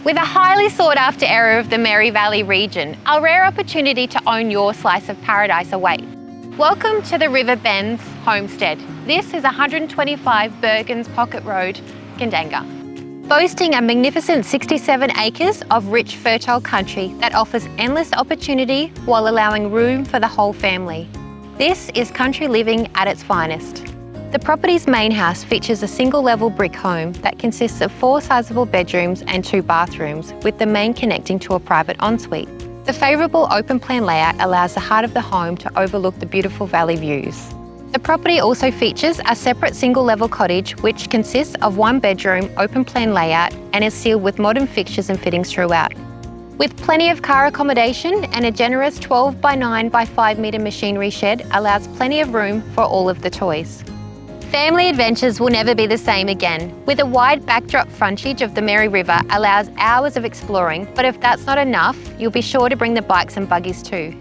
With a highly sought after area of the Mary Valley region, a rare opportunity to own your slice of paradise awaits. Welcome to the River Bends homestead. This is 125 Bergins Pocket Road, Kandanga. Boasting a magnificent 67 acres of rich fertile country that offers endless opportunity while allowing room for the whole family. This is country living at its finest. The property's main house features a single-level brick home that consists of 4 sizable bedrooms and 2 bathrooms, with the main connecting to a private ensuite. The favourable open-plan layout allows the heart of the home to overlook the beautiful valley views. The property also features a separate single-level cottage which consists of 1 bedroom, open-plan layout and is sealed with modern fixtures and fittings throughout. With plenty of car accommodation and a generous 12 by 9 by 5 metre machinery shed allows plenty of room for all of the toys. Family adventures will never be the same again. With a wide backdrop frontage of the Mary River allows hours of exploring, but if that's not enough, you'll be sure to bring the bikes and buggies too.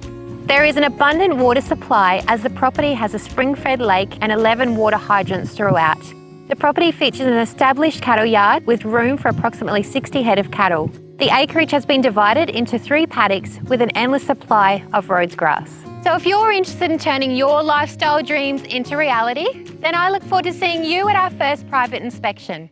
There is an abundant water supply as the property has a spring-fed lake and 11 water hydrants throughout. The property features an established cattle yard with room for approximately 60 head of cattle. The acreage has been divided into 3 paddocks with an endless supply of Rhodes grass. So if you're interested in turning your lifestyle dreams into reality, then I look forward to seeing you at our first private inspection.